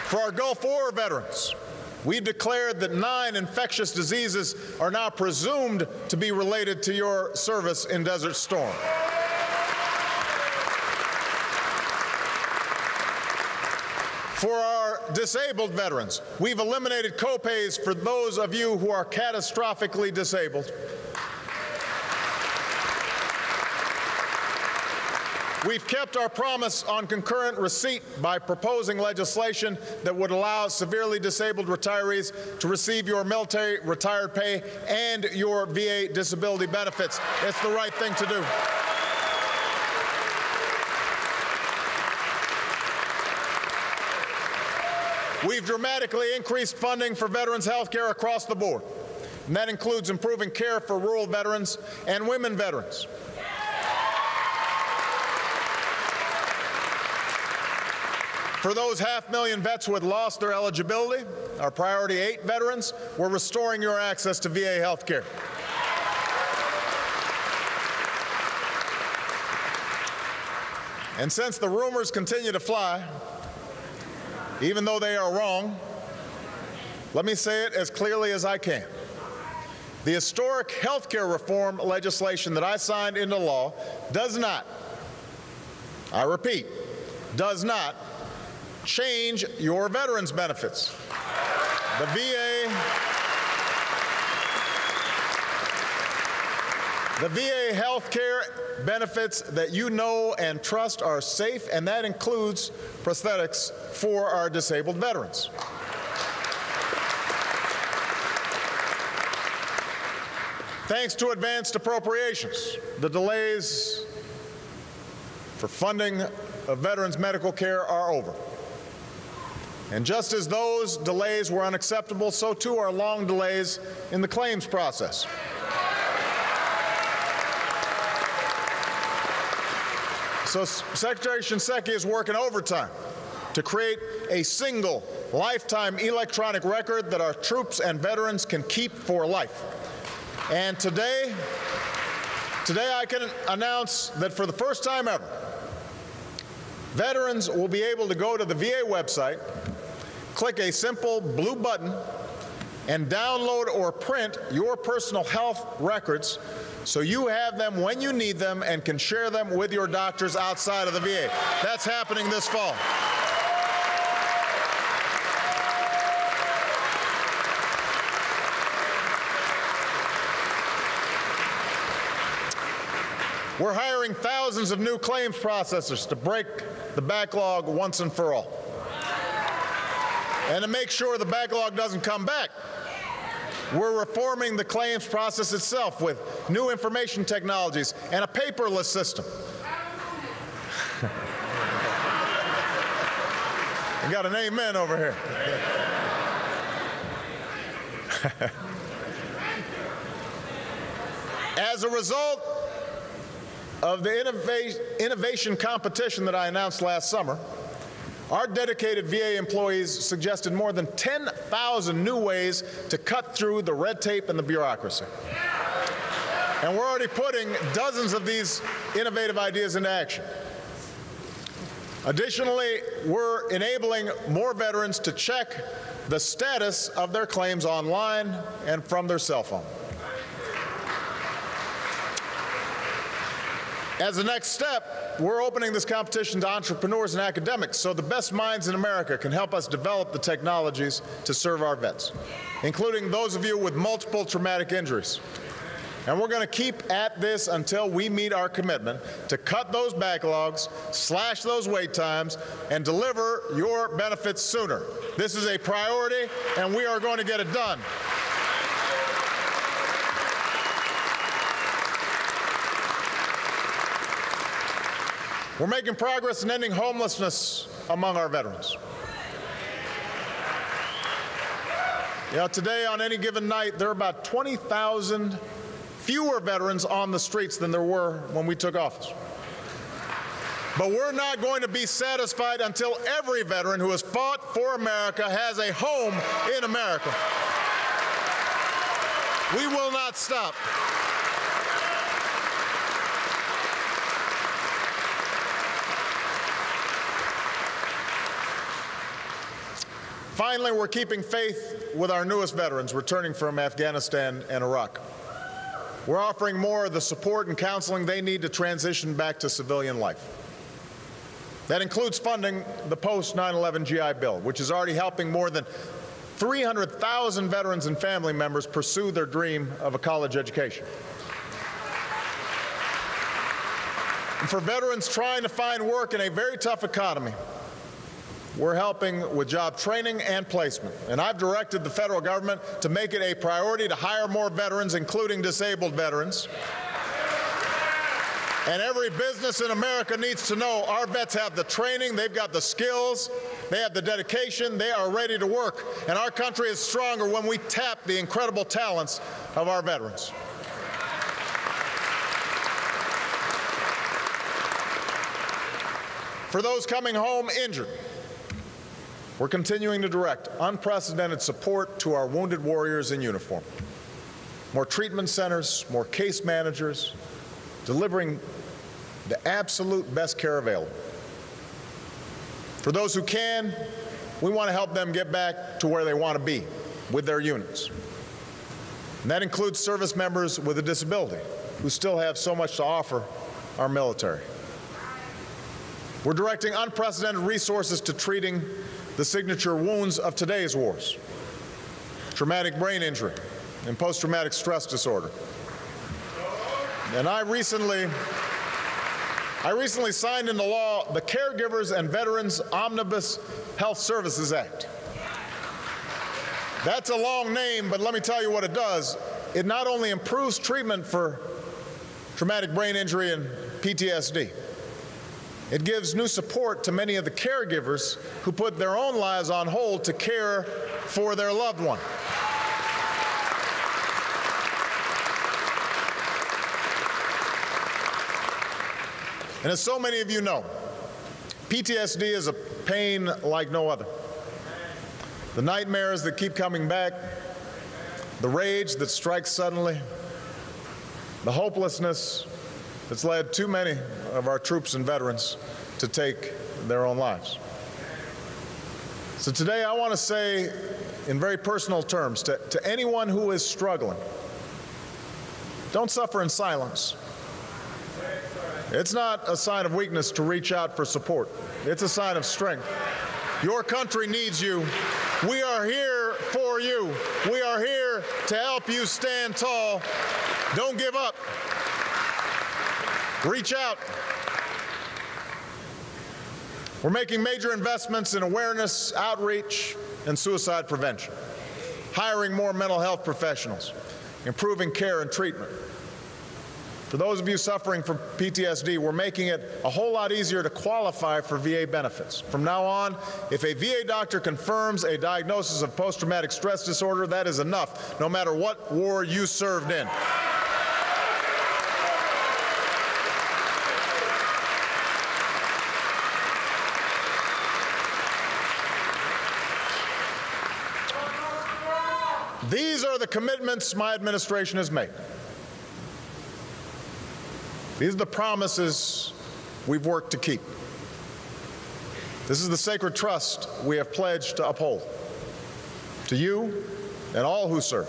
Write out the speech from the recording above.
For our Gulf War veterans, we've declared that 9 infectious diseases are now presumed to be related to your service in Desert Storm. For our disabled veterans, we've eliminated co-pays for those of you who are catastrophically disabled. We've kept our promise on concurrent receipt by proposing legislation that would allow severely disabled retirees to receive your military retired pay and your VA disability benefits. It's the right thing to do. We've dramatically increased funding for veterans health care across the board, and that includes improving care for rural veterans and women veterans. For those 500,000 vets who had lost their eligibility, our Priority 8 veterans, we're restoring your access to VA health care. And since the rumors continue to fly, even though they are wrong, let me say it as clearly as I can. The historic health care reform legislation that I signed into law does not, I repeat, does not change your veterans' benefits. The VA health care benefits that you know and trust are safe, and that includes prosthetics for our disabled veterans. Thanks to advanced appropriations, the delays for funding of veterans' medical care are over. And just as those delays were unacceptable, so too are long delays in the claims process. So Secretary Shinseki is working overtime to create a single lifetime electronic record that our troops and veterans can keep for life. And today I can announce that for the first time ever, veterans will be able to go to the VA website, click a simple blue button, and download or print your personal health records so you have them when you need them and can share them with your doctors outside of the VA. That's happening this fall. We're hiring thousands of new claims processors to break the backlog once and for all. And to make sure the backlog doesn't come back, we're reforming the claims process itself with new information technologies and a paperless system. I got an amen over here. As a result of the innovation competition that I announced last summer, our dedicated VA employees suggested more than 10,000 new ways to cut through the red tape and the bureaucracy. And we're already putting dozens of these innovative ideas into action. Additionally, we're enabling more veterans to check the status of their claims online and from their cell phone. As a next step, we're opening this competition to entrepreneurs and academics so the best minds in America can help us develop the technologies to serve our vets, including those of you with multiple traumatic injuries. And we're going to keep at this until we meet our commitment to cut those backlogs, slash those wait times, and deliver your benefits sooner. This is a priority, and we are going to get it done. We're making progress in ending homelessness among our veterans. Today, on any given night, there are about 20,000 fewer veterans on the streets than there were when we took office. But we're not going to be satisfied until every veteran who has fought for America has a home in America. We will not stop. Finally, we're keeping faith with our newest veterans returning from Afghanistan and Iraq. We're offering more of the support and counseling they need to transition back to civilian life. That includes funding the post-9/11 GI Bill, which is already helping more than 300,000 veterans and family members pursue their dream of a college education. And for veterans trying to find work in a very tough economy, we're helping with job training and placement. And I've directed the federal government to make it a priority to hire more veterans, including disabled veterans. And every business in America needs to know our vets have the training, they've got the skills, they have the dedication, they are ready to work. And our country is stronger when we tap the incredible talents of our veterans. For those coming home injured, we're continuing to direct unprecedented support to our wounded warriors in uniform. More treatment centers, more case managers, delivering the absolute best care available. For those who can, we want to help them get back to where they want to be with their units. And that includes service members with a disability who still have so much to offer our military. We're directing unprecedented resources to treating the signature wounds of today's wars: traumatic brain injury and post-traumatic stress disorder. And I recently signed into law the Caregivers and Veterans Omnibus Health Services Act. That's a long name, but let me tell you what it does. It not only improves treatment for traumatic brain injury and PTSD, it gives new support to many of the caregivers who put their own lives on hold to care for their loved one. And as so many of you know, PTSD is a pain like no other. The nightmares that keep coming back, the rage that strikes suddenly, the hopelessness that's led too many of our troops and veterans to take their own lives. So today I want to say in very personal terms to anyone who is struggling, don't suffer in silence. It's not a sign of weakness to reach out for support. It's a sign of strength. Your country needs you. We are here for you. We are here to help you stand tall. Don't give up. Reach out. We're making major investments in awareness, outreach, and suicide prevention, hiring more mental health professionals, improving care and treatment. For those of you suffering from PTSD, we're making it a whole lot easier to qualify for VA benefits. From now on, if a VA doctor confirms a diagnosis of post-traumatic stress disorder, that is enough, no matter what war you served in. These are the commitments my administration has made. These are the promises we've worked to keep. This is the sacred trust we have pledged to uphold. To you and all who serve,